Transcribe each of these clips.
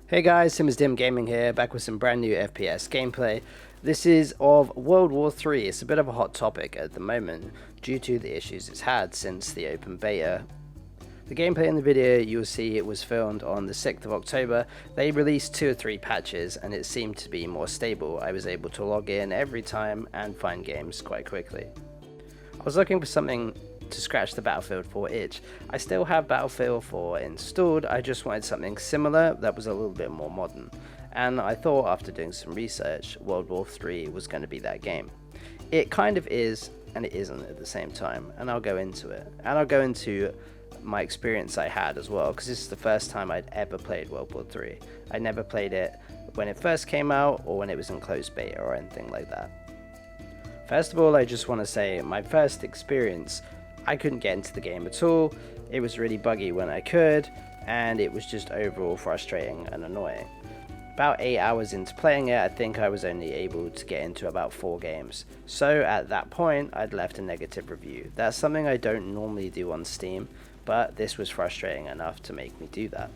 Hey guys, SimsDim Gaming here, back with some brand new FPS gameplay. This is of World War III. It's a bit of a hot topic at the moment due to the issues it's had since the open beta. The gameplay in the video, you'll see it was filmed on the 6th of October. They released 2 or 3 patches and it seemed to be more stable. I was able to log in every time and find games quite quickly. I was looking for something to scratch the Battlefield 4 itch. I still have Battlefield 4 installed, I just wanted something similar that was a little bit more modern. And I thought after doing some research, World War III was going to be that game. It kind of is, and it isn't at the same time, and I'll go into it. And I'll go into my experience I had as well, because this is the first time I'd ever played World War III. I never played it when it first came out, or when it was in closed beta or anything like that. First of all, I just want to say my first experience, I couldn't get into the game at all. It was really buggy when I could, and it was just overall frustrating and annoying. About 8 hours into playing it, I think I was only able to get into about 4 games. So at that point, I'd left a negative review. That's something I don't normally do on Steam, but this was frustrating enough to make me do that.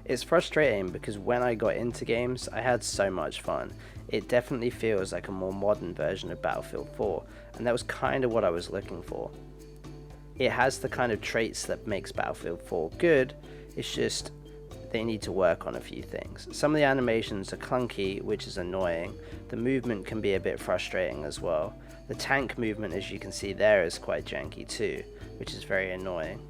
It's frustrating because when I got into games, I had so much fun. It definitely feels like a more modern version of Battlefield 4, and that was kind of what I was looking for. It has the kind of traits that makes Battlefield 4 good, it's just they need to work on a few things. Some of the animations are clunky, which is annoying. The movement can be a bit frustrating as well. The tank movement, as you can see there, is quite janky too, which is very annoying.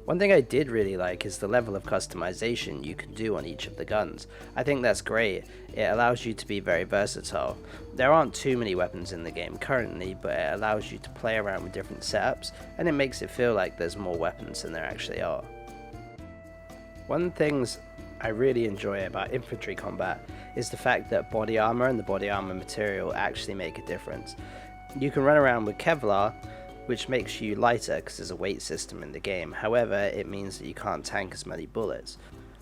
One thing I did really like is the level of customization you can do on each of the guns. I think that's great. It allows you to be very versatile. There aren't too many weapons in the game currently, but it allows you to play around with different setups, and it makes it feel like there's more weapons than there actually are. One of the things I really enjoy about infantry combat is the fact that body armor and the body armor material actually make a difference. You can run around with Kevlar, which makes you lighter because there's a weight system in the game. However, it means that you can't tank as many bullets.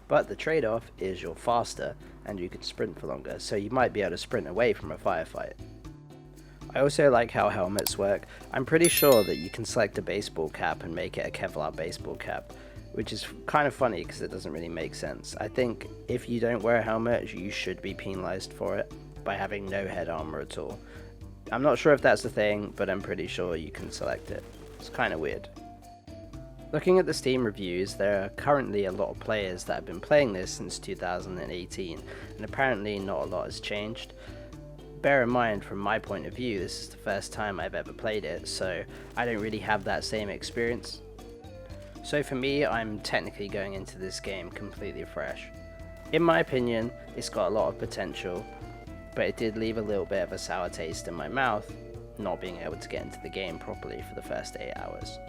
But the trade-off is you're faster and you can sprint for longer, so you might be able to sprint away from a firefight. I also like how helmets work. I'm pretty sure that you can select a baseball cap and make it a Kevlar baseball cap, which is kind of funny because it doesn't really make sense. I think if you don't wear a helmet, you should be penalized for it by having no head armor at all. I'm not sure if that's the thing, but I'm pretty sure you can select it. It's kind of weird. Looking at the Steam reviews, there are currently a lot of players that have been playing this since 2018, and apparently not a lot has changed. Bear in mind, from my point of view, this is the first time I've ever played it, so I don't really have that same experience. So for me, I'm technically going into this game completely fresh. In my opinion, it's got a lot of potential, but it did leave a little bit of a sour taste in my mouth, not being able to get into the game properly for the first 8 hours.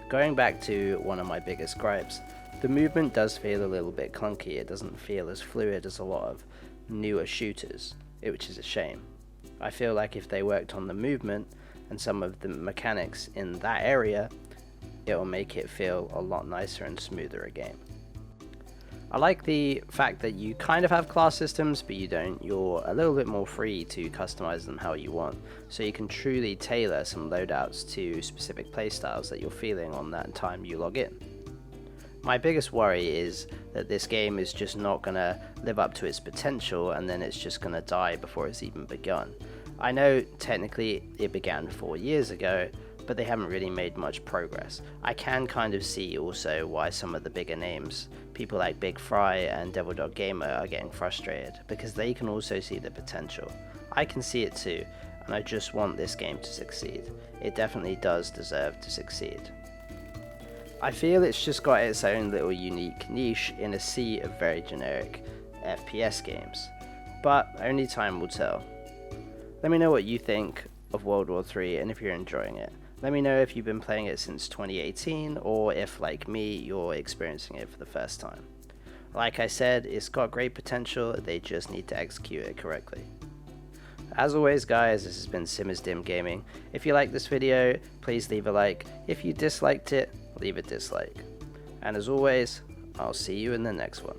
Going back to one of my biggest gripes, the movement does feel a little bit clunky. It doesn't feel as fluid as a lot of newer shooters, which is a shame. I feel like if they worked on the movement and some of the mechanics in that area, it'll make it feel a lot nicer and smoother a game. I like the fact that you kind of have class systems, but you don't. You're a little bit more free to customize them how you want, so you can truly tailor some loadouts to specific playstyles that you're feeling on that time you log in. My biggest worry is that this game is just not going to live up to its potential, and then it's just going to die before it's even begun. I know technically it began 4 years ago, but they haven't really made much progress. I can kind of see also why some of the bigger names, people like Big Fry and Devil Dog Gamer, are getting frustrated, because they can also see the potential. I can see it too, and I just want this game to succeed. It definitely does deserve to succeed. I feel it's just got its own little unique niche in a sea of very generic FPS games, but only time will tell. Let me know what you think of World War III and if you're enjoying it. Let me know if you've been playing it since 2018, or if, like me, you're experiencing it for the first time. Like I said, it's got great potential, they just need to execute it correctly. As always guys, this has been SimsDim Gaming. If you liked this video, please leave a like. If you disliked it, leave a dislike. And as always, I'll see you in the next one.